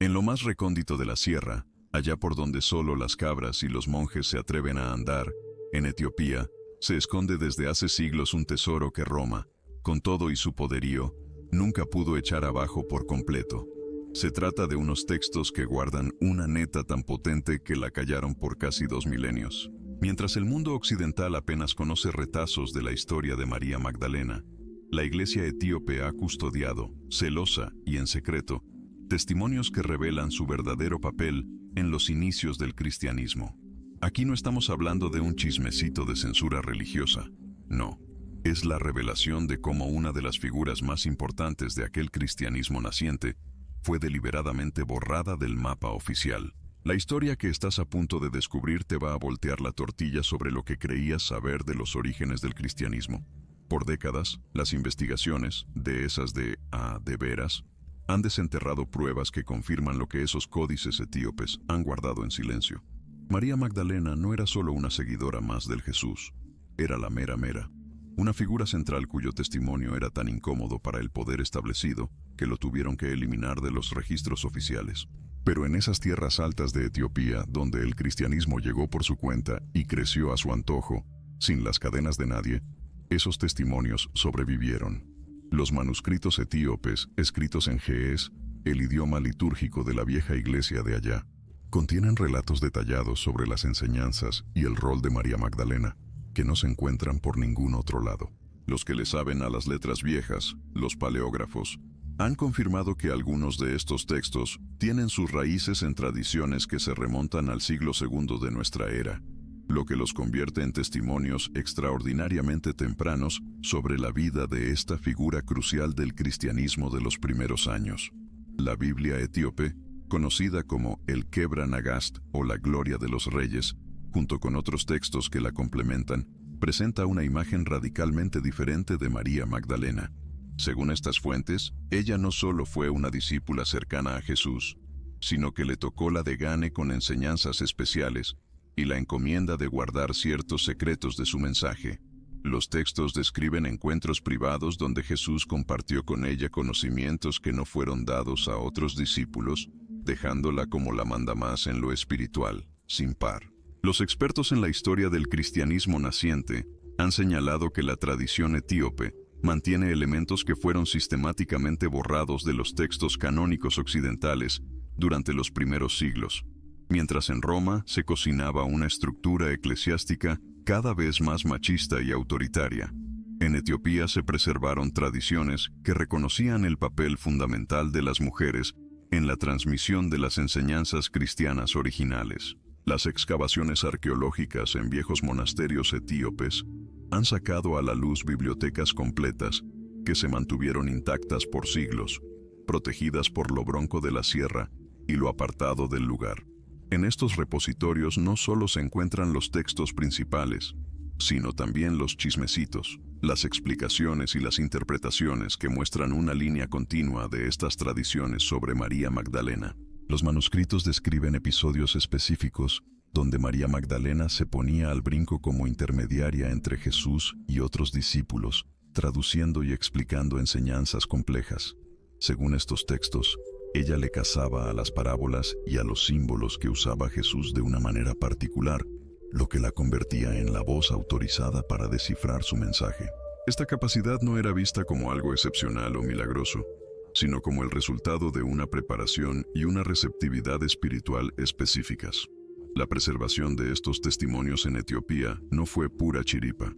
En lo más recóndito de la sierra, allá por donde solo las cabras y los monjes se atreven a andar, en Etiopía, se esconde desde hace siglos un tesoro que Roma, con todo y su poderío, nunca pudo echar abajo por completo. Se trata de unos textos que guardan una neta tan potente que la callaron por casi 2 milenios. Mientras el mundo occidental apenas conoce retazos de la historia de María Magdalena, la Iglesia etíope ha custodiado, celosa y en secreto, testimonios que revelan su verdadero papel en los inicios del cristianismo. Aquí no estamos hablando de un chismecito de censura religiosa, no. Es la revelación de cómo una de las figuras más importantes de aquel cristianismo naciente fue deliberadamente borrada del mapa oficial. La historia que estás a punto de descubrir te va a voltear la tortilla sobre lo que creías saber de los orígenes del cristianismo. Por décadas, las investigaciones, de veras, han desenterrado pruebas que confirman lo que esos códices etíopes han guardado en silencio. María Magdalena no era solo una seguidora más del Jesús, era la mera, una figura central cuyo testimonio era tan incómodo para el poder establecido que lo tuvieron que eliminar de los registros oficiales. Pero en esas tierras altas de Etiopía, donde el cristianismo llegó por su cuenta y creció a su antojo, sin las cadenas de nadie, esos testimonios sobrevivieron. Los manuscritos etíopes, escritos en ge'ez, el idioma litúrgico de la vieja iglesia de allá, contienen relatos detallados sobre las enseñanzas y el rol de María Magdalena, que no se encuentran por ningún otro lado. Los que le saben a las letras viejas, los paleógrafos, han confirmado que algunos de estos textos tienen sus raíces en tradiciones que se remontan al siglo II de nuestra era, lo que los convierte en testimonios extraordinariamente tempranos sobre la vida de esta figura crucial del cristianismo de los primeros años. La Biblia etíope, conocida como el Kebra Nagast o la Gloria de los Reyes, junto con otros textos que la complementan, presenta una imagen radicalmente diferente de María Magdalena. Según estas fuentes, ella no solo fue una discípula cercana a Jesús, sino que le tocó la de gane con enseñanzas especiales y la encomienda de guardar ciertos secretos de su mensaje. Los textos describen encuentros privados donde Jesús compartió con ella conocimientos que no fueron dados a otros discípulos, dejándola como la mandamás en lo espiritual, sin par. Los expertos en la historia del cristianismo naciente han señalado que la tradición etíope mantiene elementos que fueron sistemáticamente borrados de los textos canónicos occidentales durante los primeros siglos, mientras en Roma se cocinaba una estructura eclesiástica cada vez más machista y autoritaria. En Etiopía se preservaron tradiciones que reconocían el papel fundamental de las mujeres en la transmisión de las enseñanzas cristianas originales. Las excavaciones arqueológicas en viejos monasterios etíopes han sacado a la luz bibliotecas completas que se mantuvieron intactas por siglos, protegidas por lo bronco de la sierra y lo apartado del lugar. En estos repositorios no solo se encuentran los textos principales, sino también los chismecitos, las explicaciones y las interpretaciones que muestran una línea continua de estas tradiciones sobre María Magdalena. Los manuscritos describen episodios específicos donde María Magdalena se ponía al brinco como intermediaria entre Jesús y otros discípulos, traduciendo y explicando enseñanzas complejas. Según estos textos, ella le cazaba a las parábolas y a los símbolos que usaba Jesús de una manera particular, lo que la convertía en la voz autorizada para descifrar su mensaje. Esta capacidad no era vista como algo excepcional o milagroso, sino como el resultado de una preparación y una receptividad espiritual específicas. La preservación de estos testimonios en Etiopía no fue pura chiripa.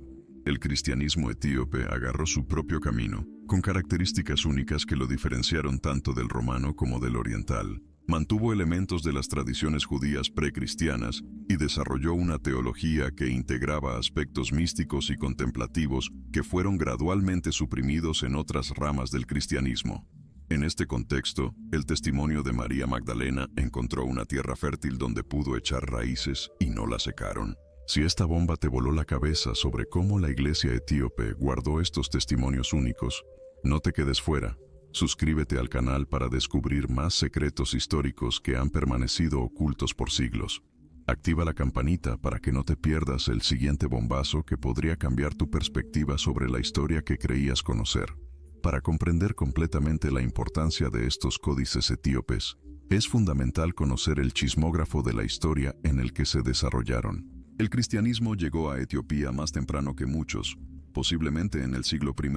El cristianismo etíope agarró su propio camino, con características únicas que lo diferenciaron tanto del romano como del oriental. Mantuvo elementos de las tradiciones judías precristianas y desarrolló una teología que integraba aspectos místicos y contemplativos que fueron gradualmente suprimidos en otras ramas del cristianismo. En este contexto, el testimonio de María Magdalena encontró una tierra fértil donde pudo echar raíces y no la secaron. Si esta bomba te voló la cabeza sobre cómo la iglesia etíope guardó estos testimonios únicos, no te quedes fuera. Suscríbete al canal para descubrir más secretos históricos que han permanecido ocultos por siglos. Activa la campanita para que no te pierdas el siguiente bombazo que podría cambiar tu perspectiva sobre la historia que creías conocer. Para comprender completamente la importancia de estos códices etíopes, Es fundamental conocer el chismógrafo de la historia en el que se desarrollaron. El cristianismo llegó a Etiopía más temprano que muchos, posiblemente en el siglo I,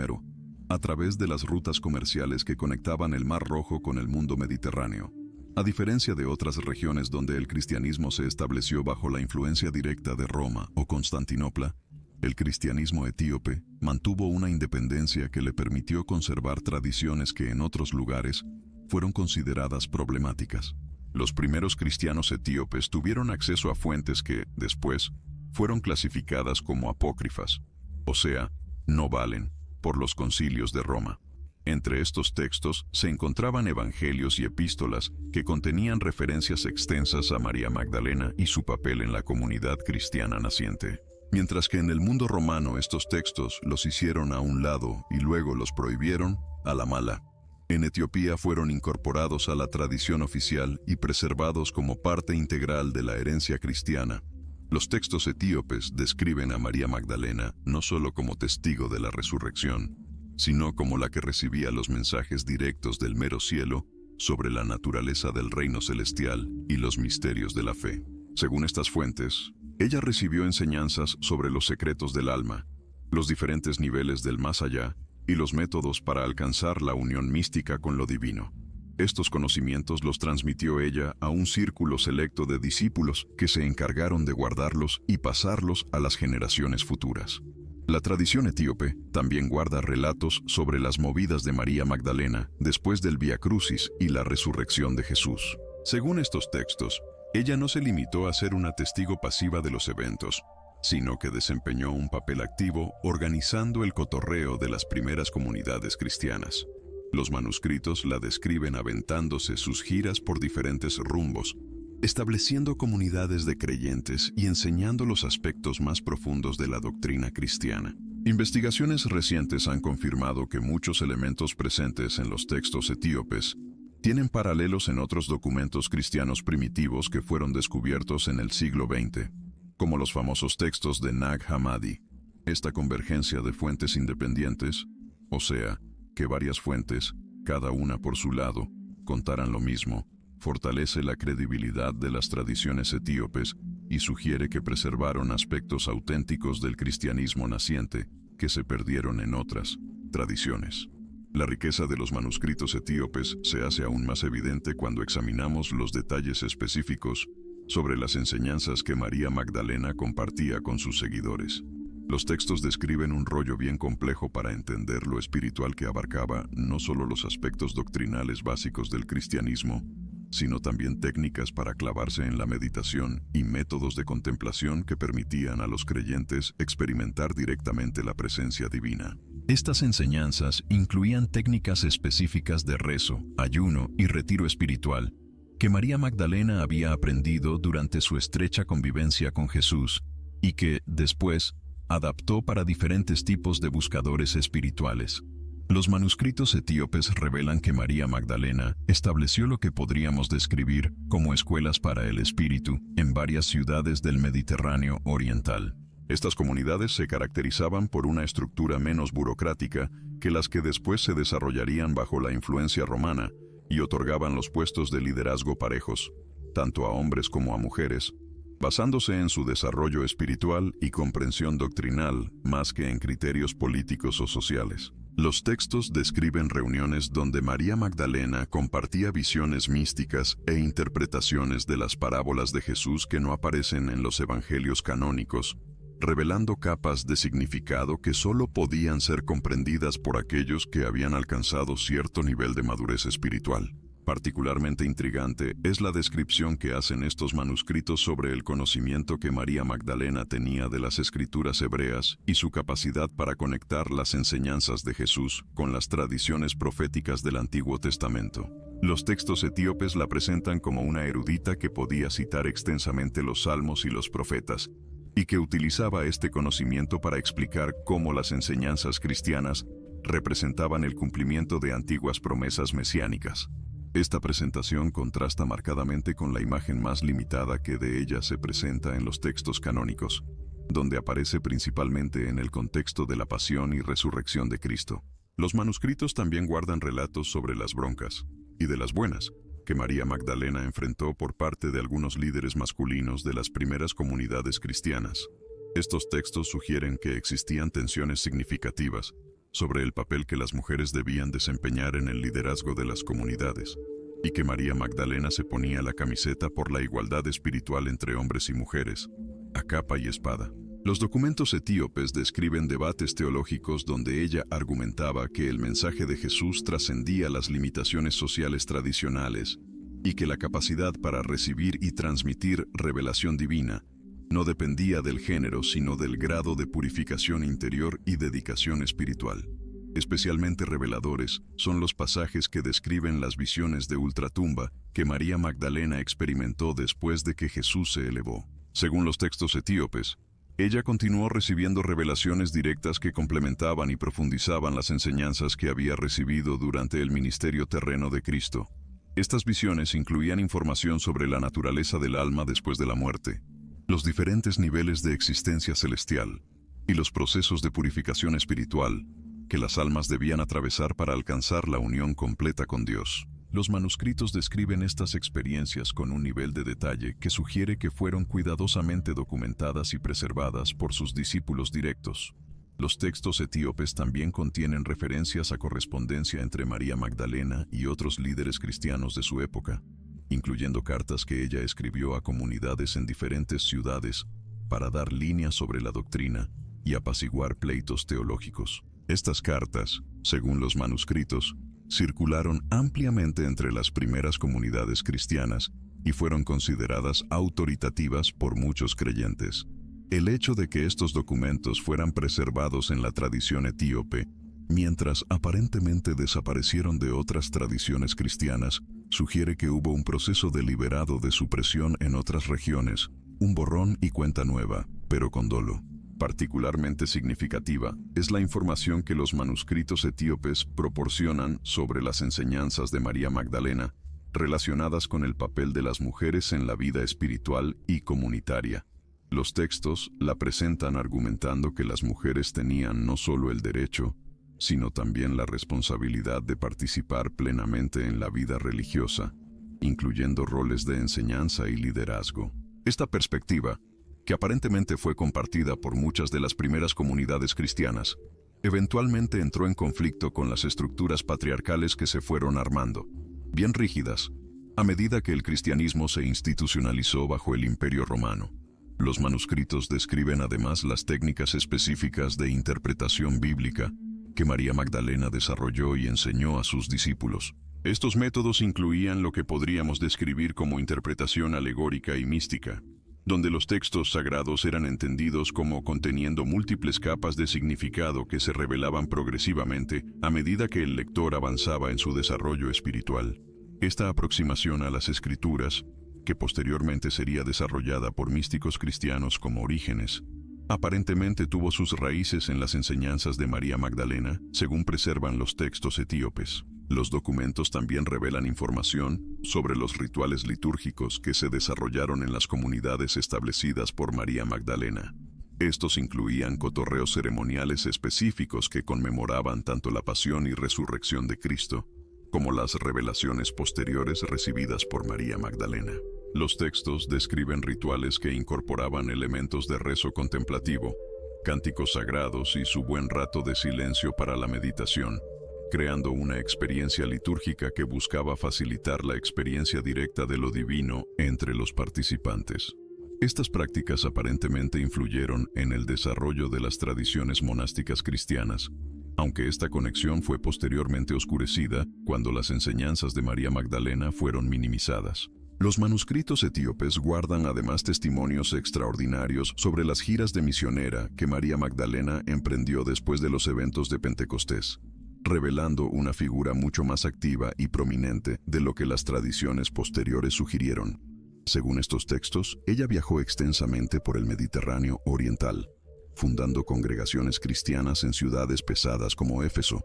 a través de las rutas comerciales que conectaban el Mar Rojo con el mundo mediterráneo. A diferencia de otras regiones donde el cristianismo se estableció bajo la influencia directa de Roma o Constantinopla, el cristianismo etíope mantuvo una independencia que le permitió conservar tradiciones que en otros lugares fueron consideradas problemáticas. Los primeros cristianos etíopes tuvieron acceso a fuentes que, después, fueron clasificadas como apócrifas, o sea, no valen, por los concilios de Roma. Entre estos textos se encontraban evangelios y epístolas que contenían referencias extensas a María Magdalena y su papel en la comunidad cristiana naciente. Mientras que en el mundo romano estos textos los hicieron a un lado y luego los prohibieron a la mala. En Etiopía fueron incorporados a la tradición oficial y preservados como parte integral de la herencia cristiana. Los textos etíopes describen a María Magdalena no solo como testigo de la resurrección, sino como la que recibía los mensajes directos del mero cielo sobre la naturaleza del reino celestial y los misterios de la fe. Según estas fuentes, ella recibió enseñanzas sobre los secretos del alma, los diferentes niveles del más allá y los métodos para alcanzar la unión mística con lo divino. Estos conocimientos los transmitió ella a un círculo selecto de discípulos que se encargaron de guardarlos y pasarlos a las generaciones futuras. La tradición etíope también guarda relatos sobre las movidas de María Magdalena después del Vía Crucis y la resurrección de Jesús. Según estos textos, ella no se limitó a ser una testigo pasiva de los eventos, sino que desempeñó un papel activo organizando el cotorreo de las primeras comunidades cristianas. Los manuscritos la describen aventándose sus giras por diferentes rumbos, estableciendo comunidades de creyentes y enseñando los aspectos más profundos de la doctrina cristiana. Investigaciones recientes han confirmado que muchos elementos presentes en los textos etíopes tienen paralelos en otros documentos cristianos primitivos que fueron descubiertos en el siglo XX, como los famosos textos de Nag Hammadi. Esta convergencia de fuentes independientes, o sea, que varias fuentes, cada una por su lado, contaran lo mismo, fortalece la credibilidad de las tradiciones etíopes y sugiere que preservaron aspectos auténticos del cristianismo naciente que se perdieron en otras tradiciones. La riqueza de los manuscritos etíopes se hace aún más evidente cuando examinamos los detalles específicos sobre las enseñanzas que María Magdalena compartía con sus seguidores. Los textos describen un rollo bien complejo para entender lo espiritual que abarcaba no solo los aspectos doctrinales básicos del cristianismo, sino también técnicas para clavarse en la meditación y métodos de contemplación que permitían a los creyentes experimentar directamente la presencia divina. Estas enseñanzas incluían técnicas específicas de rezo, ayuno y retiro espiritual que María Magdalena había aprendido durante su estrecha convivencia con Jesús y que, después, adaptó para diferentes tipos de buscadores espirituales. Los manuscritos etíopes revelan que María Magdalena estableció lo que podríamos describir como escuelas para el espíritu en varias ciudades del Mediterráneo oriental. Estas comunidades se caracterizaban por una estructura menos burocrática que las que después se desarrollarían bajo la influencia romana y otorgaban los puestos de liderazgo parejos, tanto a hombres como a mujeres, basándose en su desarrollo espiritual y comprensión doctrinal más que en criterios políticos o sociales. Los textos describen reuniones donde María Magdalena compartía visiones místicas e interpretaciones de las parábolas de Jesús que no aparecen en los evangelios canónicos, revelando capas de significado que solo podían ser comprendidas por aquellos que habían alcanzado cierto nivel de madurez espiritual. Particularmente intrigante es la descripción que hacen estos manuscritos sobre el conocimiento que María Magdalena tenía de las escrituras hebreas y su capacidad para conectar las enseñanzas de Jesús con las tradiciones proféticas del Antiguo Testamento. Los textos etíopes la presentan como una erudita que podía citar extensamente los salmos y los profetas, y que utilizaba este conocimiento para explicar cómo las enseñanzas cristianas representaban el cumplimiento de antiguas promesas mesiánicas. Esta presentación contrasta marcadamente con la imagen más limitada que de ella se presenta en los textos canónicos, donde aparece principalmente en el contexto de la pasión y resurrección de Cristo. Los manuscritos también guardan relatos sobre las broncas, y de las buenas, que María Magdalena enfrentó por parte de algunos líderes masculinos de las primeras comunidades cristianas. Estos textos sugieren que existían tensiones significativas sobre el papel que las mujeres debían desempeñar en el liderazgo de las comunidades, y que María Magdalena se ponía la camiseta por la igualdad espiritual entre hombres y mujeres, a capa y espada. Los documentos etíopes describen debates teológicos donde ella argumentaba que el mensaje de Jesús trascendía las limitaciones sociales tradicionales y que la capacidad para recibir y transmitir revelación divina no dependía del género, sino del grado de purificación interior y dedicación espiritual. Especialmente reveladores son los pasajes que describen las visiones de ultratumba que María Magdalena experimentó después de que Jesús se elevó. Según los textos etíopes, ella continuó recibiendo revelaciones directas que complementaban y profundizaban las enseñanzas que había recibido durante el ministerio terreno de Cristo. Estas visiones incluían información sobre la naturaleza del alma después de la muerte, los diferentes niveles de existencia celestial y los procesos de purificación espiritual que las almas debían atravesar para alcanzar la unión completa con Dios. Los manuscritos describen estas experiencias con un nivel de detalle que sugiere que fueron cuidadosamente documentadas y preservadas por sus discípulos directos. Los textos etíopes también contienen referencias a correspondencia entre María Magdalena y otros líderes cristianos de su época, incluyendo cartas que ella escribió a comunidades en diferentes ciudades para dar líneas sobre la doctrina y apaciguar pleitos teológicos. Estas cartas, según los manuscritos, circularon ampliamente entre las primeras comunidades cristianas y fueron consideradas autoritativas por muchos creyentes. El hecho de que estos documentos fueran preservados en la tradición etíope, mientras aparentemente desaparecieron de otras tradiciones cristianas, sugiere que hubo un proceso deliberado de supresión en otras regiones, un borrón y cuenta nueva, pero con dolo. Particularmente significativa es la información que los manuscritos etíopes proporcionan sobre las enseñanzas de María Magdalena, relacionadas con el papel de las mujeres en la vida espiritual y comunitaria. Los textos la presentan argumentando que las mujeres tenían no solo el derecho, sino también la responsabilidad de participar plenamente en la vida religiosa, incluyendo roles de enseñanza y liderazgo. Esta perspectiva, que aparentemente fue compartida por muchas de las primeras comunidades cristianas, eventualmente entró en conflicto con las estructuras patriarcales que se fueron armando, bien rígidas, a medida que el cristianismo se institucionalizó bajo el Imperio Romano. Los manuscritos describen además las técnicas específicas de interpretación bíblica que María Magdalena desarrolló y enseñó a sus discípulos. Estos métodos incluían lo que podríamos describir como interpretación alegórica y mística, donde los textos sagrados eran entendidos como conteniendo múltiples capas de significado que se revelaban progresivamente a medida que el lector avanzaba en su desarrollo espiritual. Esta aproximación a las Escrituras, que posteriormente sería desarrollada por místicos cristianos como Orígenes, aparentemente tuvo sus raíces en las enseñanzas de María Magdalena, según preservan los textos etíopes. Los documentos también revelan información sobre los rituales litúrgicos que se desarrollaron en las comunidades establecidas por María Magdalena. Estos incluían cotorreos ceremoniales específicos que conmemoraban tanto la pasión y resurrección de Cristo, como las revelaciones posteriores recibidas por María Magdalena. Los textos describen rituales que incorporaban elementos de rezo contemplativo, cánticos sagrados y su buen rato de silencio para la meditación, creando una experiencia litúrgica que buscaba facilitar la experiencia directa de lo divino entre los participantes. Estas prácticas aparentemente influyeron en el desarrollo de las tradiciones monásticas cristianas, aunque esta conexión fue posteriormente oscurecida cuando las enseñanzas de María Magdalena fueron minimizadas. Los manuscritos etíopes guardan además testimonios extraordinarios sobre las giras de misionera que María Magdalena emprendió después de los eventos de Pentecostés, revelando una figura mucho más activa y prominente de lo que las tradiciones posteriores sugirieron. Según estos textos, ella viajó extensamente por el Mediterráneo oriental, fundando congregaciones cristianas en ciudades pesadas como Éfeso,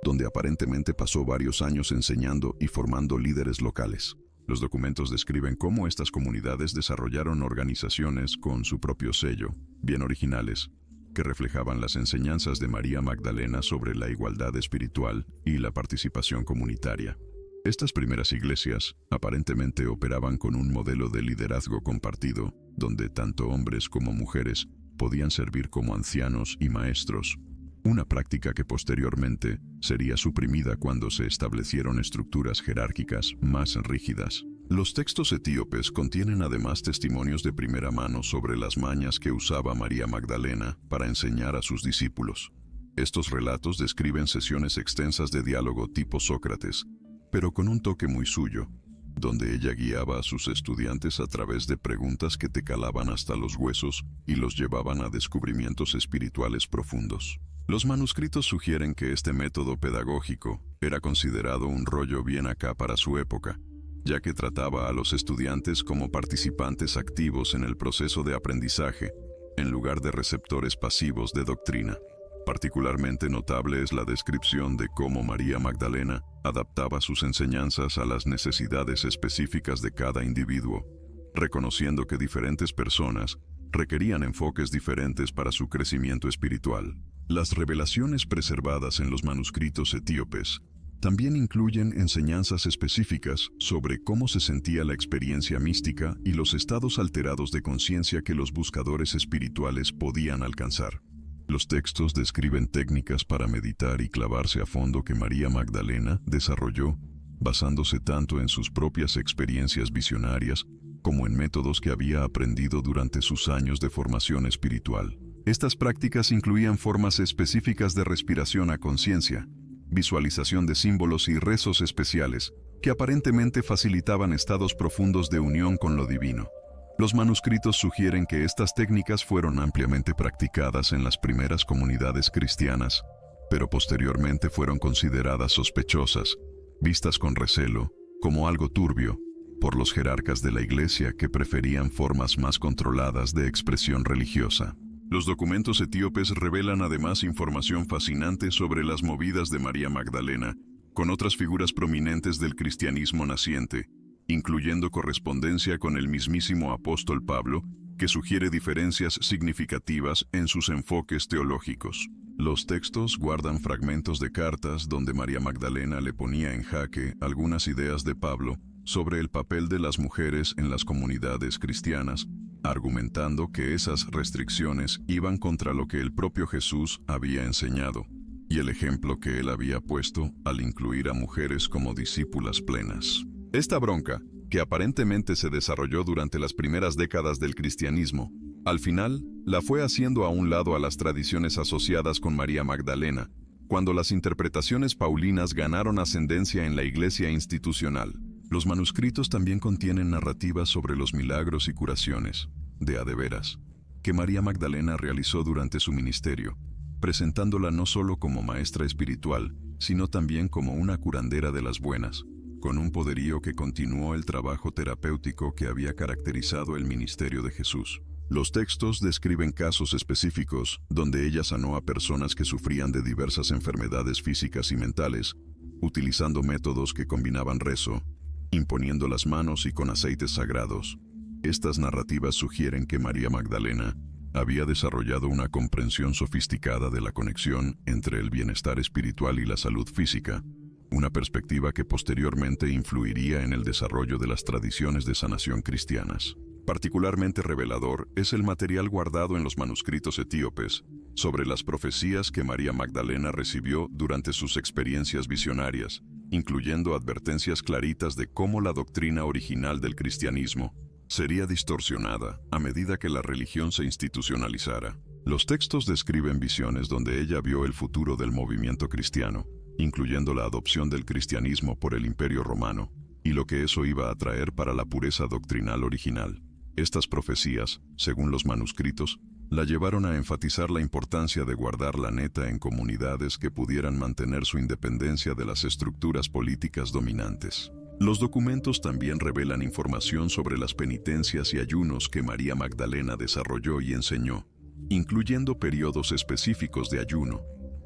donde aparentemente pasó varios años enseñando y formando líderes locales. Los documentos describen cómo estas comunidades desarrollaron organizaciones con su propio sello, bien originales, que reflejaban las enseñanzas de María Magdalena sobre la igualdad espiritual y la participación comunitaria. Estas primeras iglesias aparentemente operaban con un modelo de liderazgo compartido, donde tanto hombres como mujeres podían servir como ancianos y maestros, una práctica que posteriormente sería suprimida cuando se establecieron estructuras jerárquicas más rígidas. Los textos etíopes contienen además testimonios de primera mano sobre las mañas que usaba María Magdalena para enseñar a sus discípulos. Estos relatos describen sesiones extensas de diálogo tipo Sócrates, pero con un toque muy suyo, donde ella guiaba a sus estudiantes a través de preguntas que te calaban hasta los huesos y los llevaban a descubrimientos espirituales profundos. Los manuscritos sugieren que este método pedagógico era considerado un rollo bien acá para su época, ya que trataba a los estudiantes como participantes activos en el proceso de aprendizaje, en lugar de receptores pasivos de doctrina. Particularmente notable es la descripción de cómo María Magdalena adaptaba sus enseñanzas a las necesidades específicas de cada individuo, reconociendo que diferentes personas requerían enfoques diferentes para su crecimiento espiritual. Las revelaciones preservadas en los manuscritos etíopes también incluyen enseñanzas específicas sobre cómo se sentía la experiencia mística y los estados alterados de conciencia que los buscadores espirituales podían alcanzar. Los textos describen técnicas para meditar y clavarse a fondo que María Magdalena desarrolló, basándose tanto en sus propias experiencias visionarias como en métodos que había aprendido durante sus años de formación espiritual. Estas prácticas incluían formas específicas de respiración a conciencia, visualización de símbolos y rezos especiales, que aparentemente facilitaban estados profundos de unión con lo divino. Los manuscritos sugieren que estas técnicas fueron ampliamente practicadas en las primeras comunidades cristianas, pero posteriormente fueron consideradas sospechosas, vistas con recelo, como algo turbio, por los jerarcas de la Iglesia que preferían formas más controladas de expresión religiosa. Los documentos etíopes revelan además información fascinante sobre las movidas de María Magdalena con otras figuras prominentes del cristianismo naciente, incluyendo correspondencia con el mismísimo apóstol Pablo, que sugiere diferencias significativas en sus enfoques teológicos. Los textos guardan fragmentos de cartas donde María Magdalena le ponía en jaque algunas ideas de Pablo sobre el papel de las mujeres en las comunidades cristianas, argumentando que esas restricciones iban contra lo que el propio Jesús había enseñado, y el ejemplo que él había puesto al incluir a mujeres como discípulas plenas. Esta bronca, que aparentemente se desarrolló durante las primeras décadas del cristianismo, al final la fue haciendo a un lado a las tradiciones asociadas con María Magdalena, cuando las interpretaciones paulinas ganaron ascendencia en la iglesia institucional. Los manuscritos también contienen narrativas sobre los milagros y curaciones, de a de veras, que María Magdalena realizó durante su ministerio, presentándola no solo como maestra espiritual, sino también como una curandera de las buenas, con un poderío que continuó el trabajo terapéutico que había caracterizado el ministerio de Jesús. Los textos describen casos específicos donde ella sanó a personas que sufrían de diversas enfermedades físicas y mentales, utilizando métodos que combinaban rezo, imponiendo las manos y con aceites sagrados. Estas narrativas sugieren que María Magdalena había desarrollado una comprensión sofisticada de la conexión entre el bienestar espiritual y la salud física, una perspectiva que posteriormente influiría en el desarrollo de las tradiciones de sanación cristianas. Particularmente revelador es el material guardado en los manuscritos etíopes sobre las profecías que María Magdalena recibió durante sus experiencias visionarias, incluyendo advertencias claritas de cómo la doctrina original del cristianismo sería distorsionada a medida que la religión se institucionalizara. Los textos describen visiones donde ella vio el futuro del movimiento cristiano, incluyendo la adopción del cristianismo por el Imperio Romano, y lo que eso iba a traer para la pureza doctrinal original. Estas profecías, según los manuscritos, la llevaron a enfatizar la importancia de guardar la neta en comunidades que pudieran mantener su independencia de las estructuras políticas dominantes. Los documentos también revelan información sobre las penitencias y ayunos que María Magdalena desarrolló y enseñó, incluyendo periodos específicos de ayuno,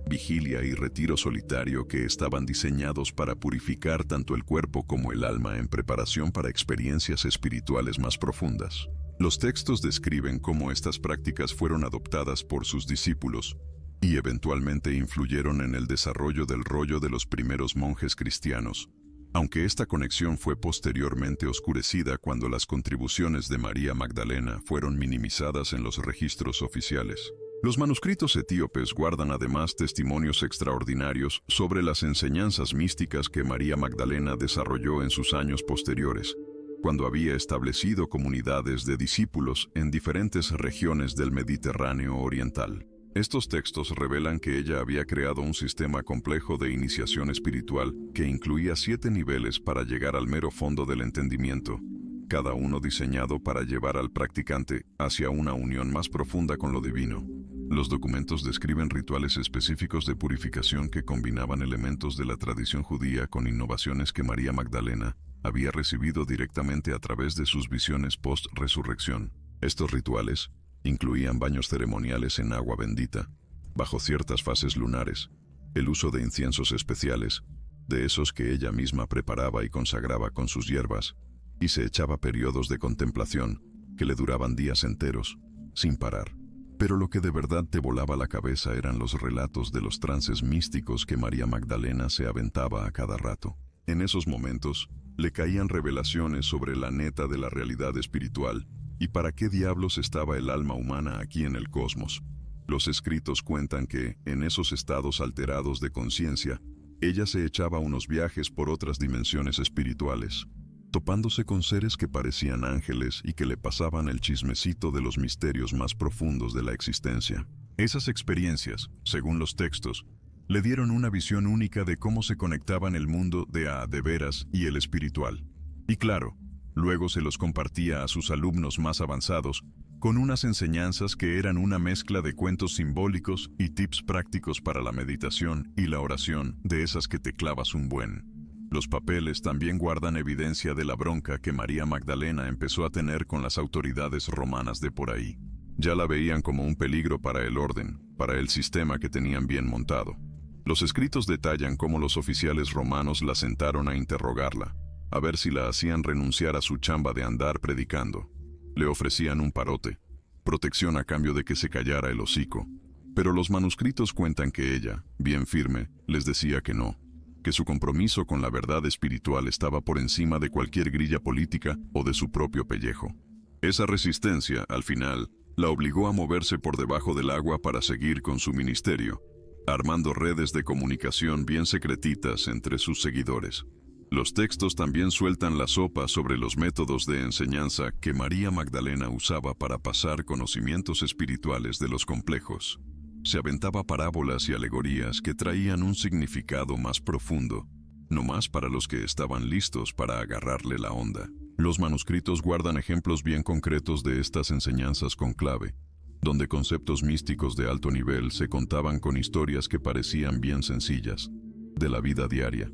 vigilia y retiro solitario que estaban diseñados para purificar tanto el cuerpo como el alma en preparación para experiencias espirituales más profundas. Los textos describen cómo estas prácticas fueron adoptadas por sus discípulos y eventualmente influyeron en el desarrollo del rollo de los primeros monjes cristianos, aunque esta conexión fue posteriormente oscurecida cuando las contribuciones de María Magdalena fueron minimizadas en los registros oficiales. Los manuscritos etíopes guardan además testimonios extraordinarios sobre las enseñanzas místicas que María Magdalena desarrolló en sus años posteriores, cuando había establecido comunidades de discípulos en diferentes regiones del Mediterráneo oriental. Estos textos revelan que ella había creado un sistema complejo de iniciación espiritual que incluía 7 niveles para llegar al mero fondo del entendimiento, cada uno diseñado para llevar al practicante hacia una unión más profunda con lo divino. Los documentos describen rituales específicos de purificación que combinaban elementos de la tradición judía con innovaciones que María Magdalena había recibido directamente a través de sus visiones post-resurrección. Estos rituales incluían baños ceremoniales en agua bendita, bajo ciertas fases lunares, el uso de inciensos especiales, de esos que ella misma preparaba y consagraba con sus hierbas, y se echaba periodos de contemplación que le duraban días enteros, sin parar. Pero lo que de verdad te volaba la cabeza eran los relatos de los trances místicos que María Magdalena se aventaba a cada rato. En esos momentos, le caían revelaciones sobre la neta de la realidad espiritual y para qué diablos estaba el alma humana aquí en el cosmos. Los escritos cuentan que, en esos estados alterados de conciencia, ella se echaba unos viajes por otras dimensiones espirituales, topándose con seres que parecían ángeles y que le pasaban el chismecito de los misterios más profundos de la existencia. Esas experiencias, según los textos, le dieron una visión única de cómo se conectaban el mundo de veras y el espiritual. Y claro, luego se los compartía a sus alumnos más avanzados, con unas enseñanzas que eran una mezcla de cuentos simbólicos y tips prácticos para la meditación y la oración, de esas que te clavas un buen. Los papeles también guardan evidencia de la bronca que María Magdalena empezó a tener con las autoridades romanas de por ahí. Ya la veían como un peligro para el orden, para el sistema que tenían bien montado. Los escritos detallan cómo los oficiales romanos la sentaron a interrogarla, a ver si la hacían renunciar a su chamba de andar predicando. Le ofrecían un parote, protección a cambio de que se callara el hocico. Pero los manuscritos cuentan que ella, bien firme, les decía que no, que su compromiso con la verdad espiritual estaba por encima de cualquier grilla política o de su propio pellejo. Esa resistencia, al final, la obligó a moverse por debajo del agua para seguir con su ministerio, armando redes de comunicación bien secretitas entre sus seguidores. Los textos también sueltan la sopa sobre los métodos de enseñanza que María Magdalena usaba para pasar conocimientos espirituales de los complejos. Se aventaba parábolas y alegorías que traían un significado más profundo, no más para los que estaban listos para agarrarle la onda. Los manuscritos guardan ejemplos bien concretos de estas enseñanzas con clave, donde conceptos místicos de alto nivel se contaban con historias que parecían bien sencillas, de la vida diaria.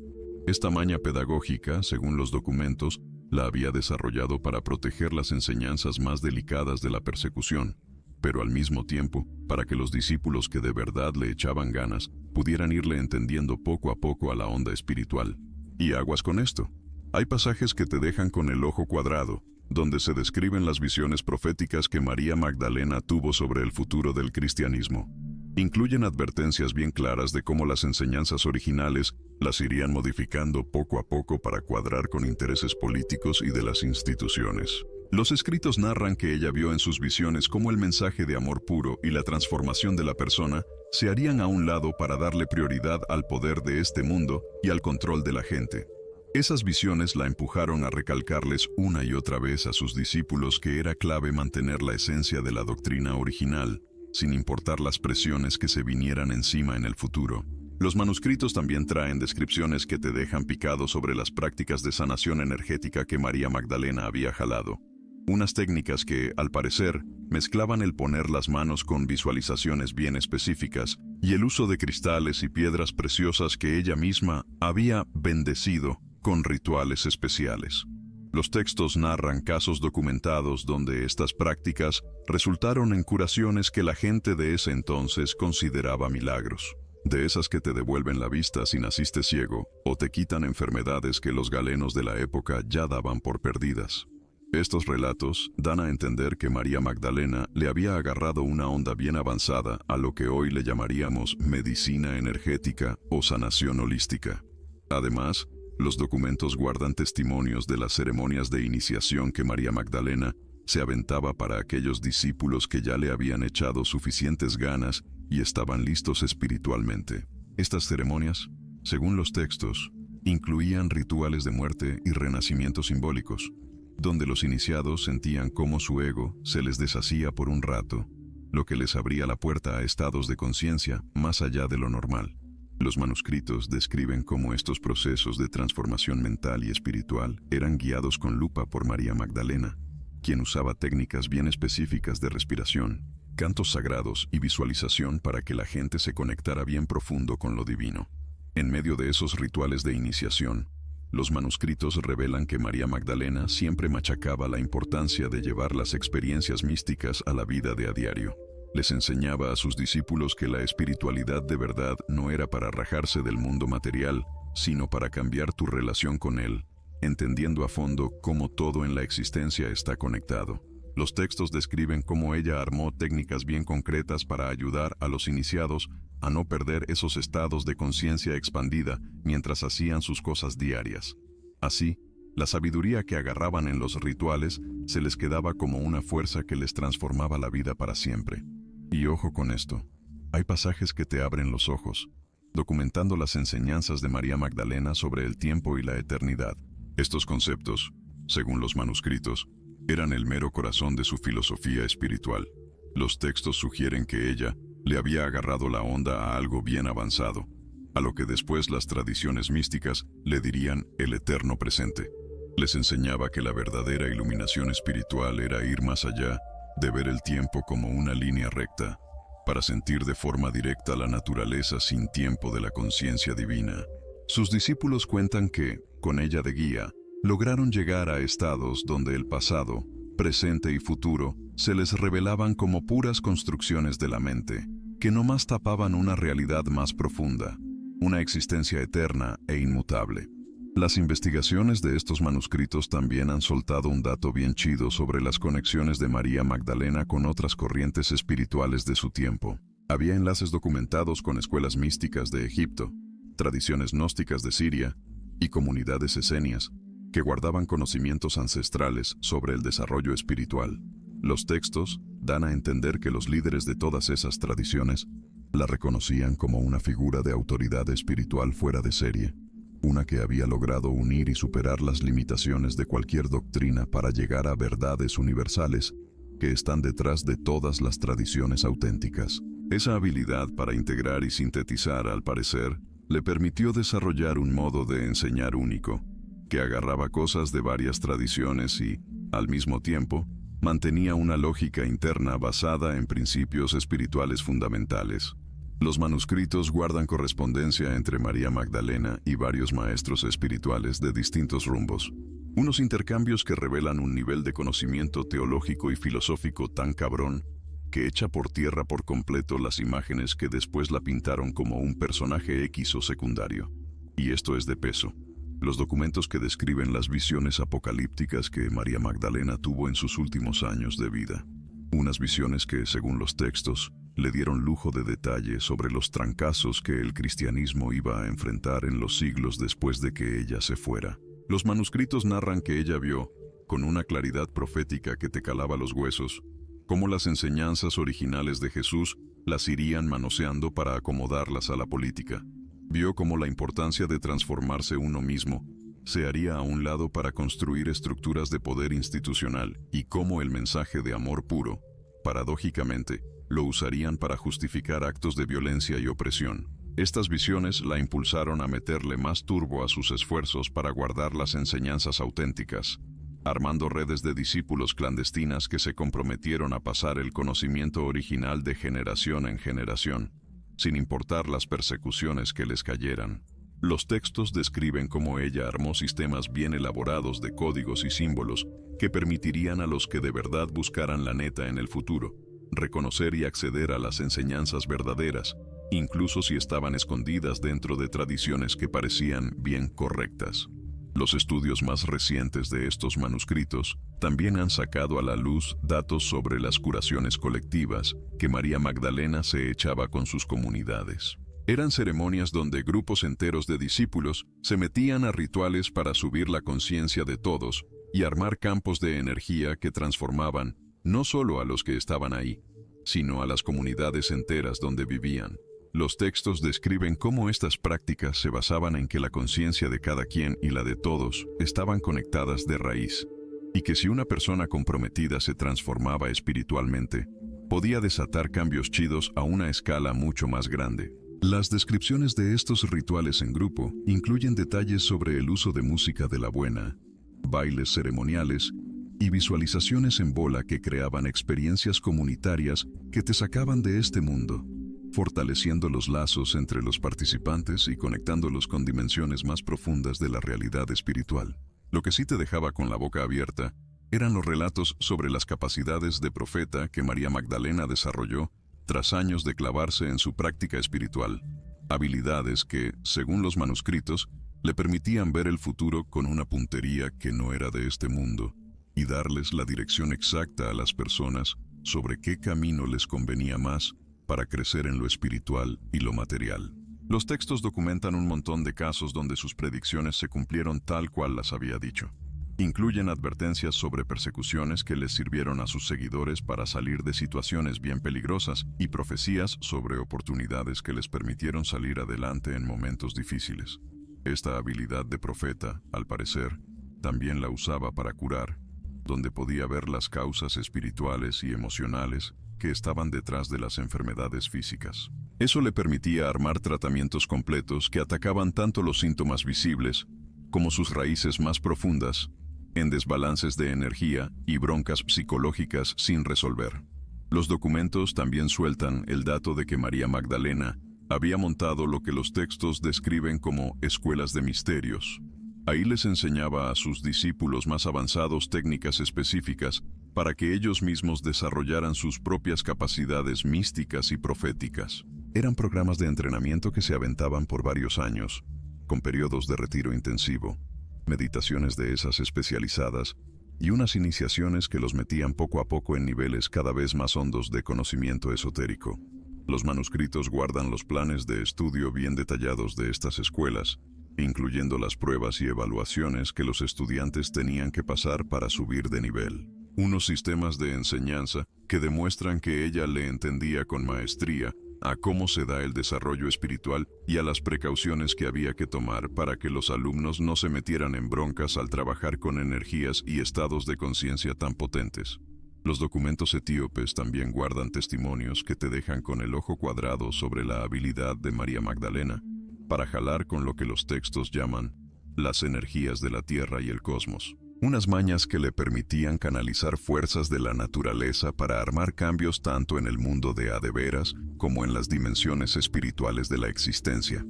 Esta maña pedagógica, según los documentos, la había desarrollado para proteger las enseñanzas más delicadas de la persecución, pero al mismo tiempo, para que los discípulos que de verdad le echaban ganas pudieran irle entendiendo poco a poco a la onda espiritual. Y aguas con esto. Hay pasajes que te dejan con el ojo cuadrado, donde se describen las visiones proféticas que María Magdalena tuvo sobre el futuro del cristianismo. Incluyen advertencias bien claras de cómo las enseñanzas originales las irían modificando poco a poco para cuadrar con intereses políticos y de las instituciones. Los escritos narran que ella vio en sus visiones cómo el mensaje de amor puro y la transformación de la persona se harían a un lado para darle prioridad al poder de este mundo y al control de la gente. Esas visiones la empujaron a recalcarles una y otra vez a sus discípulos que era clave mantener la esencia de la doctrina original, sin importar las presiones que se vinieran encima en el futuro. Los manuscritos también traen descripciones que te dejan picado sobre las prácticas de sanación energética que María Magdalena había jalado. Unas técnicas que, al parecer, mezclaban el poner las manos con visualizaciones bien específicas y el uso de cristales y piedras preciosas que ella misma había bendecido con rituales especiales. Los textos narran casos documentados donde estas prácticas resultaron en curaciones que la gente de ese entonces consideraba milagros. De esas que te devuelven la vista si naciste ciego o te quitan enfermedades que los galenos de la época ya daban por perdidas. Estos relatos dan a entender que María Magdalena le había agarrado una onda bien avanzada a lo que hoy le llamaríamos medicina energética o sanación holística. Además, Los documentos guardan testimonios de las ceremonias de iniciación que María Magdalena se aventaba para aquellos discípulos que ya le habían echado suficientes ganas y estaban listos espiritualmente. Estas ceremonias, según los textos, incluían rituales de muerte y renacimiento simbólicos, donde los iniciados sentían cómo su ego se les deshacía por un rato, lo que les abría la puerta a estados de conciencia más allá de lo normal. Los manuscritos describen cómo estos procesos de transformación mental y espiritual eran guiados con lupa por María Magdalena, quien usaba técnicas bien específicas de respiración, cantos sagrados y visualización para que la gente se conectara bien profundo con lo divino. En medio de esos rituales de iniciación, los manuscritos revelan que María Magdalena siempre machacaba la importancia de llevar las experiencias místicas a la vida de a diario. Les enseñaba a sus discípulos que la espiritualidad de verdad no era para rajarse del mundo material, sino para cambiar tu relación con él, entendiendo a fondo cómo todo en la existencia está conectado. Los textos describen cómo ella armó técnicas bien concretas para ayudar a los iniciados a no perder esos estados de conciencia expandida mientras hacían sus cosas diarias. Así, la sabiduría que agarraban en los rituales se les quedaba como una fuerza que les transformaba la vida para siempre. Y ojo con esto, hay pasajes que te abren los ojos, documentando las enseñanzas de María Magdalena sobre el tiempo y la eternidad. Estos conceptos, según los manuscritos, eran el mero corazón de su filosofía espiritual. Los textos sugieren que ella le había agarrado la onda a algo bien avanzado, a lo que después las tradiciones místicas le dirían el eterno presente. Les enseñaba que la verdadera iluminación espiritual era ir más allá de ver el tiempo como una línea recta, para sentir de forma directa la naturaleza sin tiempo de la conciencia divina. Sus discípulos cuentan que, con ella de guía, lograron llegar a estados donde el pasado, presente y futuro se les revelaban como puras construcciones de la mente, que no más tapaban una realidad más profunda, una existencia eterna e inmutable. Las investigaciones de estos manuscritos también han soltado un dato bien chido sobre las conexiones de María Magdalena con otras corrientes espirituales de su tiempo. Había enlaces documentados con escuelas místicas de Egipto, tradiciones gnósticas de Siria y comunidades esenias, que guardaban conocimientos ancestrales sobre el desarrollo espiritual. Los textos dan a entender que los líderes de todas esas tradiciones la reconocían como una figura de autoridad espiritual fuera de serie, una que había logrado unir y superar las limitaciones de cualquier doctrina para llegar a verdades universales que están detrás de todas las tradiciones auténticas. Esa habilidad para integrar y sintetizar, al parecer, le permitió desarrollar un modo de enseñar único, que agarraba cosas de varias tradiciones y, al mismo tiempo, mantenía una lógica interna basada en principios espirituales fundamentales. Los manuscritos guardan correspondencia entre María Magdalena y varios maestros espirituales de distintos rumbos, unos intercambios que revelan un nivel de conocimiento teológico y filosófico tan cabrón que echa por tierra por completo las imágenes que después la pintaron como un personaje X o secundario. Y esto es de peso. Los documentos que describen las visiones apocalípticas que María Magdalena tuvo en sus últimos años de vida. Unas visiones que, según los textos, le dieron lujo de detalle sobre los trancazos que el cristianismo iba a enfrentar en los siglos después de que ella se fuera. Los manuscritos narran que ella vio, con una claridad profética que te calaba los huesos, cómo las enseñanzas originales de Jesús las irían manoseando para acomodarlas a la política. Vio cómo la importancia de transformarse uno mismo se haría a un lado para construir estructuras de poder institucional y cómo el mensaje de amor puro, paradójicamente, lo usarían para justificar actos de violencia y opresión. Estas visiones la impulsaron a meterle más turbo a sus esfuerzos para guardar las enseñanzas auténticas, armando redes de discípulos clandestinas que se comprometieron a pasar el conocimiento original de generación en generación, sin importar las persecuciones que les cayeran. Los textos describen cómo ella armó sistemas bien elaborados de códigos y símbolos que permitirían a los que de verdad buscaran la neta en el futuro, reconocer y acceder a las enseñanzas verdaderas, incluso si estaban escondidas dentro de tradiciones que parecían bien correctas. Los estudios más recientes de estos manuscritos también han sacado a la luz datos sobre las curaciones colectivas que María Magdalena se echaba con sus comunidades. Eran ceremonias donde grupos enteros de discípulos se metían a rituales para subir la conciencia de todos y armar campos de energía que transformaban no solo a los que estaban ahí, sino a las comunidades enteras donde vivían. Los textos describen cómo estas prácticas se basaban en que la conciencia de cada quien y la de todos estaban conectadas de raíz, y que si una persona comprometida se transformaba espiritualmente, podía desatar cambios chidos a una escala mucho más grande. Las descripciones de estos rituales en grupo incluyen detalles sobre el uso de música de la buena, bailes ceremoniales y visualizaciones en bola que creaban experiencias comunitarias que te sacaban de este mundo, fortaleciendo los lazos entre los participantes y conectándolos con dimensiones más profundas de la realidad espiritual. Lo que sí te dejaba con la boca abierta eran los relatos sobre las capacidades de profeta que María Magdalena desarrolló tras años de clavarse en su práctica espiritual, habilidades que, según los manuscritos, le permitían ver el futuro con una puntería que no era de este mundo y darles la dirección exacta a las personas sobre qué camino les convenía más para crecer en lo espiritual y lo material. Los textos documentan un montón de casos donde sus predicciones se cumplieron tal cual las había dicho. Incluyen advertencias sobre persecuciones que les sirvieron a sus seguidores para salir de situaciones bien peligrosas y profecías sobre oportunidades que les permitieron salir adelante en momentos difíciles. Esta habilidad de profeta, al parecer, también la usaba para curar, donde podía ver las causas espirituales y emocionales que estaban detrás de las enfermedades físicas. Eso le permitía armar tratamientos completos que atacaban tanto los síntomas visibles como sus raíces más profundas, en desbalances de energía y broncas psicológicas sin resolver. Los documentos también sueltan el dato de que María Magdalena había montado lo que los textos describen como escuelas de misterios. Ahí les enseñaba a sus discípulos más avanzados técnicas específicas para que ellos mismos desarrollaran sus propias capacidades místicas y proféticas. Eran programas de entrenamiento que se aventaban por varios años, con periodos de retiro intensivo, meditaciones de esas especializadas y unas iniciaciones que los metían poco a poco en niveles cada vez más hondos de conocimiento esotérico. Los manuscritos guardan los planes de estudio bien detallados de estas escuelas, incluyendo las pruebas y evaluaciones que los estudiantes tenían que pasar para subir de nivel. Unos sistemas de enseñanza que demuestran que ella le entendía con maestría a cómo se da el desarrollo espiritual y a las precauciones que había que tomar para que los alumnos no se metieran en broncas al trabajar con energías y estados de conciencia tan potentes. Los documentos etíopes también guardan testimonios que te dejan con el ojo cuadrado sobre la habilidad de María Magdalena para jalar con lo que los textos llaman las energías de la tierra y el cosmos. Unas mañas que le permitían canalizar fuerzas de la naturaleza para armar cambios tanto en el mundo de a de veras como en las dimensiones espirituales de la existencia.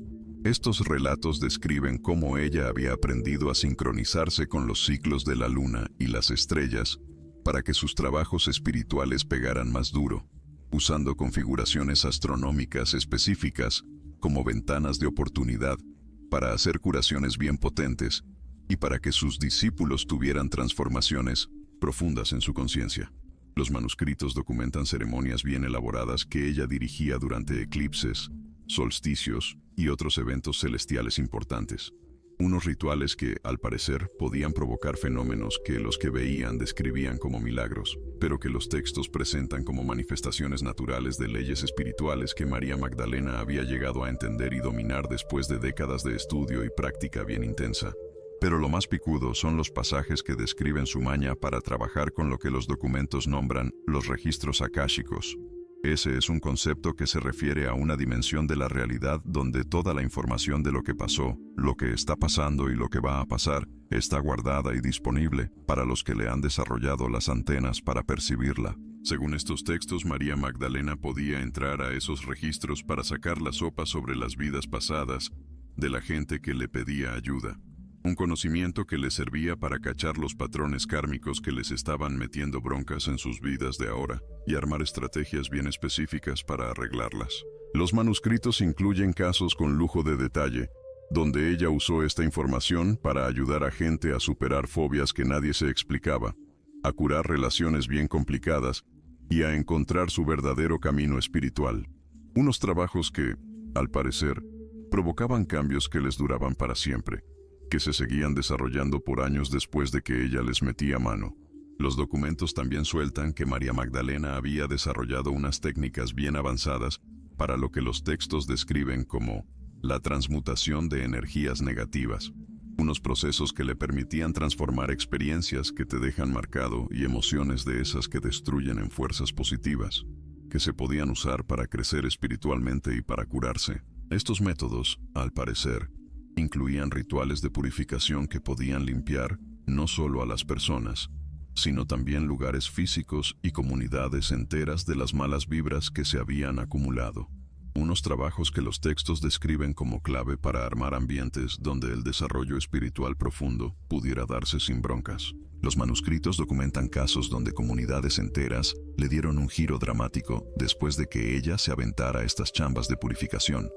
Estos relatos describen cómo ella había aprendido a sincronizarse con los ciclos de la luna y las estrellas para que sus trabajos espirituales pegaran más duro, usando configuraciones astronómicas específicas como ventanas de oportunidad para hacer curaciones bien potentes y para que sus discípulos tuvieran transformaciones profundas en su conciencia. Los manuscritos documentan ceremonias bien elaboradas que ella dirigía durante eclipses, solsticios y otros eventos celestiales importantes. Unos rituales que, al parecer, podían provocar fenómenos que los que veían describían como milagros, pero que los textos presentan como manifestaciones naturales de leyes espirituales que María Magdalena había llegado a entender y dominar después de décadas de estudio y práctica bien intensa. Pero lo más picudo son los pasajes que describen su maña para trabajar con lo que los documentos nombran los registros akáshicos. Ese es un concepto que se refiere a una dimensión de la realidad donde toda la información de lo que pasó, lo que está pasando y lo que va a pasar está guardada y disponible para los que le han desarrollado las antenas para percibirla. Según estos textos, María Magdalena podía entrar a esos registros para sacar la sopa sobre las vidas pasadas de la gente que le pedía ayuda. Un conocimiento que les servía para cachar los patrones kármicos que les estaban metiendo broncas en sus vidas de ahora y armar estrategias bien específicas para arreglarlas. Los manuscritos incluyen casos con lujo de detalle, donde ella usó esta información para ayudar a gente a superar fobias que nadie se explicaba, a curar relaciones bien complicadas y a encontrar su verdadero camino espiritual. Unos trabajos que, al parecer, provocaban cambios que les duraban para siempre, que se seguían desarrollando por años después de que ella les metía mano. Los documentos también sueltan que María Magdalena había desarrollado unas técnicas bien avanzadas para lo que los textos describen como la transmutación de energías negativas, unos procesos que le permitían transformar experiencias que te dejan marcado y emociones de esas que destruyen en fuerzas positivas, que se podían usar para crecer espiritualmente y para curarse. Estos métodos, al parecer, incluían rituales de purificación que podían limpiar no solo a las personas, sino también lugares físicos y comunidades enteras de las malas vibras que se habían acumulado. Unos trabajos que los textos describen como clave para armar ambientes donde el desarrollo espiritual profundo pudiera darse sin broncas. Los manuscritos documentan casos donde comunidades enteras le dieron un giro dramático después de que ella se aventara estas chambas de purificación,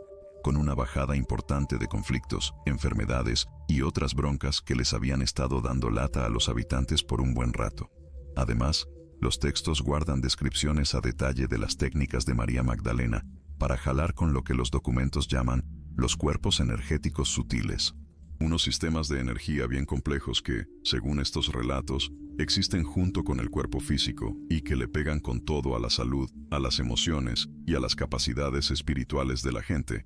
con una bajada importante de conflictos, enfermedades y otras broncas que les habían estado dando lata a los habitantes por un buen rato. Además, los textos guardan descripciones a detalle de las técnicas de María Magdalena para jalar con lo que los documentos llaman los cuerpos energéticos sutiles, unos sistemas de energía bien complejos que, según estos relatos, existen junto con el cuerpo físico y que le pegan con todo a la salud, a las emociones y a las capacidades espirituales de la gente.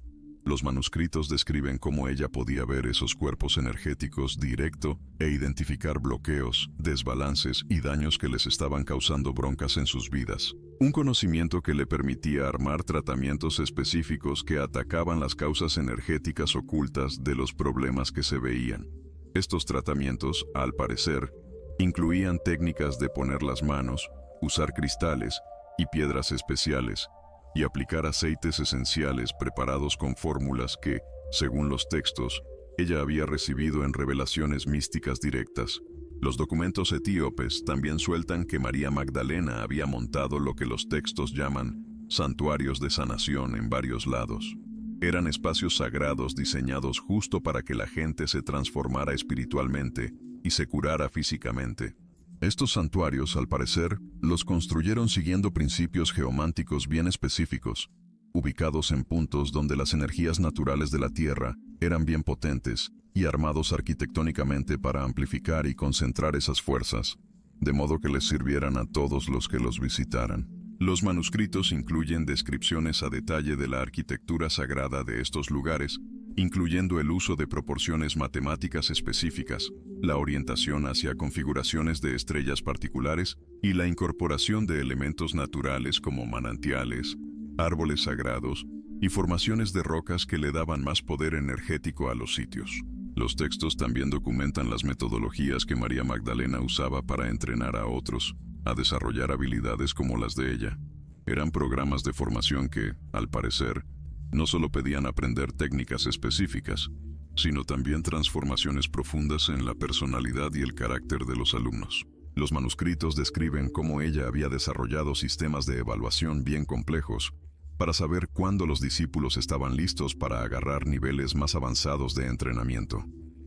Los manuscritos describen cómo ella podía ver esos cuerpos energéticos directo e identificar bloqueos, desbalances y daños que les estaban causando broncas en sus vidas. Un conocimiento que le permitía armar tratamientos específicos que atacaban las causas energéticas ocultas de los problemas que se veían. Estos tratamientos, al parecer, incluían técnicas de poner las manos, usar cristales y piedras especiales, y aplicar aceites esenciales preparados con fórmulas que, según los textos, ella había recibido en revelaciones místicas directas. Los documentos etíopes también sueltan que María Magdalena había montado lo que los textos llaman santuarios de sanación en varios lados. Eran espacios sagrados diseñados justo para que la gente se transformara espiritualmente y se curara físicamente. Estos santuarios, al parecer, los construyeron siguiendo principios geománticos bien específicos, ubicados en puntos donde las energías naturales de la Tierra eran bien potentes y armados arquitectónicamente para amplificar y concentrar esas fuerzas, de modo que les sirvieran a todos los que los visitaran. Los manuscritos incluyen descripciones a detalle de la arquitectura sagrada de estos lugares, incluyendo el uso de proporciones matemáticas específicas, la orientación hacia configuraciones de estrellas particulares y la incorporación de elementos naturales como manantiales, árboles sagrados y formaciones de rocas que le daban más poder energético a los sitios. Los textos también documentan las metodologías que María Magdalena usaba para entrenar a otros a desarrollar habilidades como las de ella. Eran programas de formación que, al parecer, no solo pedían aprender técnicas específicas, sino también transformaciones profundas en la personalidad y el carácter de los alumnos. Los manuscritos describen cómo ella había desarrollado sistemas de evaluación bien complejos para saber cuándo los discípulos estaban listos para agarrar niveles más avanzados de entrenamiento.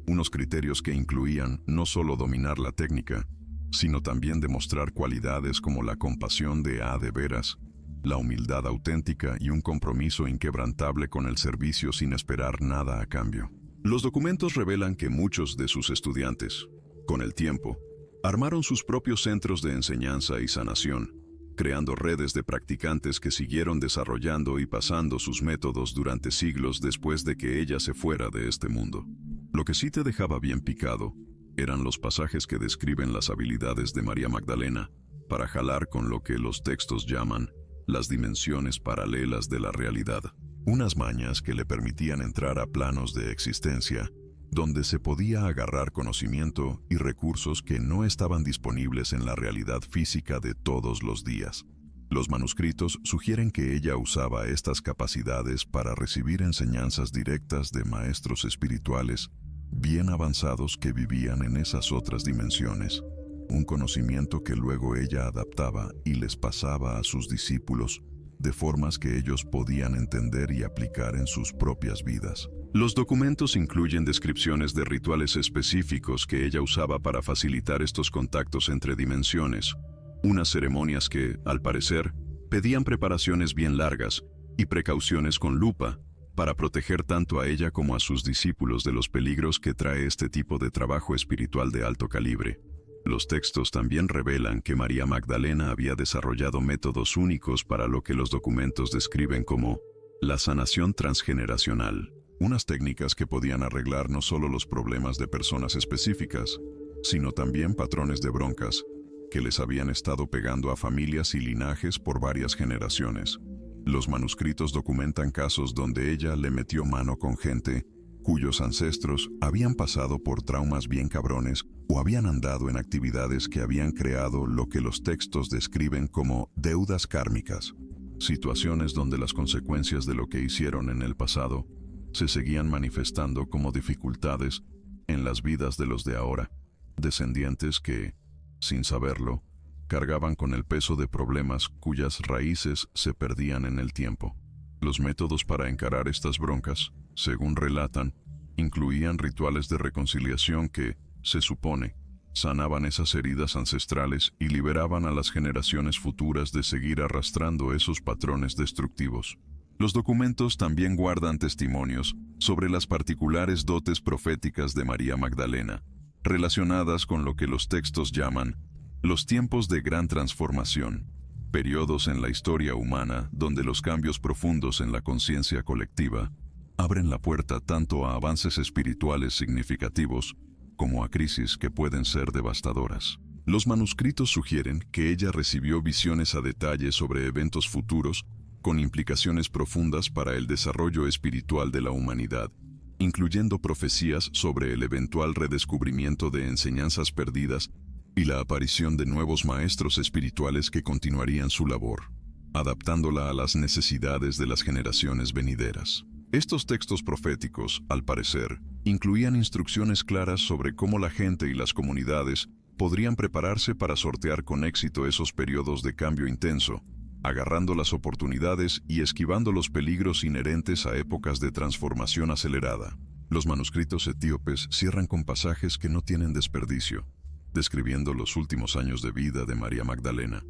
Unos criterios que incluían no solo dominar la técnica, sino también demostrar cualidades como la compasión de veras, la humildad auténtica y un compromiso inquebrantable con el servicio sin esperar nada a cambio. Los documentos revelan que muchos de sus estudiantes, con el tiempo, armaron sus propios centros de enseñanza y sanación, creando redes de practicantes que siguieron desarrollando y pasando sus métodos durante siglos después de que ella se fuera de este mundo. Lo que sí te dejaba bien picado eran los pasajes que describen las habilidades de María Magdalena para jalar con lo que los textos llaman las dimensiones paralelas de la realidad, unas mañas que le permitían entrar a planos de existencia donde se podía agarrar conocimiento y recursos que no estaban disponibles en la realidad física de todos los días. Los manuscritos sugieren que ella usaba estas capacidades para recibir enseñanzas directas de maestros espirituales bien avanzados que vivían en esas otras dimensiones, un conocimiento que luego ella adaptaba y les pasaba a sus discípulos de formas que ellos podían entender y aplicar en sus propias vidas. Los documentos incluyen descripciones de rituales específicos que ella usaba para facilitar estos contactos entre dimensiones, unas ceremonias que, al parecer, pedían preparaciones bien largas y precauciones con lupa, para proteger tanto a ella como a sus discípulos de los peligros que trae este tipo de trabajo espiritual de alto calibre. Los textos también revelan que María Magdalena había desarrollado métodos únicos para lo que los documentos describen como la sanación transgeneracional, unas técnicas que podían arreglar no solo los problemas de personas específicas, sino también patrones de broncas que les habían estado pegando a familias y linajes por varias generaciones. Los manuscritos documentan casos donde ella le metió mano con gente cuyos ancestros habían pasado por traumas bien cabrones o habían andado en actividades que habían creado lo que los textos describen como deudas kármicas, situaciones donde las consecuencias de lo que hicieron en el pasado se seguían manifestando como dificultades en las vidas de los de ahora, descendientes que, sin saberlo, cargaban con el peso de problemas cuyas raíces se perdían en el tiempo. Los métodos para encarar estas broncas, según relatan, incluían rituales de reconciliación que, se supone, sanaban esas heridas ancestrales y liberaban a las generaciones futuras de seguir arrastrando esos patrones destructivos. Los documentos también guardan testimonios sobre las particulares dotes proféticas de María Magdalena, relacionadas con lo que los textos llaman los tiempos de gran transformación, periodos en la historia humana donde los cambios profundos en la conciencia colectiva abren la puerta tanto a avances espirituales significativos como a crisis que pueden ser devastadoras. Los manuscritos sugieren que ella recibió visiones a detalle sobre eventos futuros con implicaciones profundas para el desarrollo espiritual de la humanidad, incluyendo profecías sobre el eventual redescubrimiento de enseñanzas perdidas y la aparición de nuevos maestros espirituales que continuarían su labor, adaptándola a las necesidades de las generaciones venideras. Estos textos proféticos, al parecer, incluían instrucciones claras sobre cómo la gente y las comunidades podrían prepararse para sortear con éxito esos periodos de cambio intenso, agarrando las oportunidades y esquivando los peligros inherentes a épocas de transformación acelerada. Los manuscritos etíopes cierran con pasajes que no tienen desperdicio, describiendo los últimos años de vida de María Magdalena,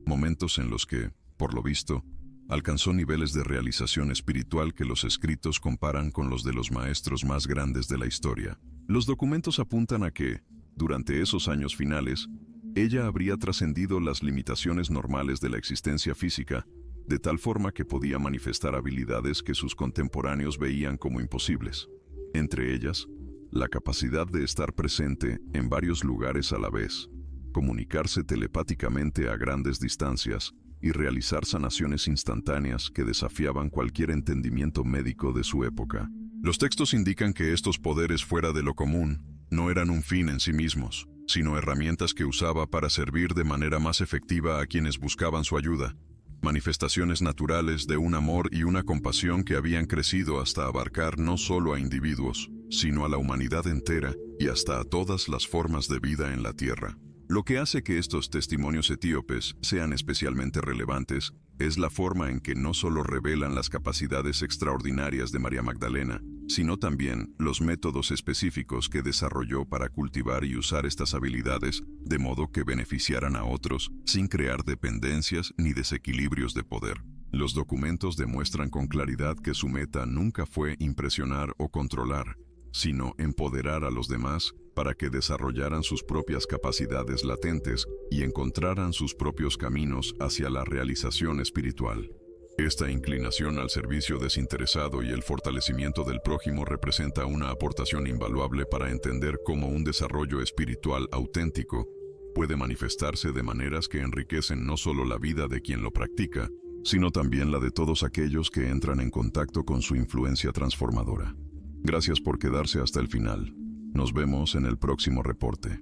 momentos en los que, por lo visto, alcanzó niveles de realización espiritual que los escritos comparan con los de los maestros más grandes de la historia. Los documentos apuntan a que, durante esos años finales, ella habría trascendido las limitaciones normales de la existencia física, de tal forma que podía manifestar habilidades que sus contemporáneos veían como imposibles. Entre ellas, la capacidad de estar presente en varios lugares a la vez, comunicarse telepáticamente a grandes distancias y realizar sanaciones instantáneas que desafiaban cualquier entendimiento médico de su época. Los textos indican que estos poderes fuera de lo común no eran un fin en sí mismos, sino herramientas que usaba para servir de manera más efectiva a quienes buscaban su ayuda, manifestaciones naturales de un amor y una compasión que habían crecido hasta abarcar no solo a individuos, sino a la humanidad entera y hasta a todas las formas de vida en la Tierra. Lo que hace que estos testimonios etíopes sean especialmente relevantes es la forma en que no solo revelan las capacidades extraordinarias de María Magdalena, sino también los métodos específicos que desarrolló para cultivar y usar estas habilidades de modo que beneficiaran a otros sin crear dependencias ni desequilibrios de poder. Los documentos demuestran con claridad que su meta nunca fue impresionar o controlar, sino empoderar a los demás para que desarrollaran sus propias capacidades latentes y encontraran sus propios caminos hacia la realización espiritual. Esta inclinación al servicio desinteresado y el fortalecimiento del prójimo representa una aportación invaluable para entender cómo un desarrollo espiritual auténtico puede manifestarse de maneras que enriquecen no solo la vida de quien lo practica, sino también la de todos aquellos que entran en contacto con su influencia transformadora. Gracias por quedarse hasta el final. Nos vemos en el próximo reporte.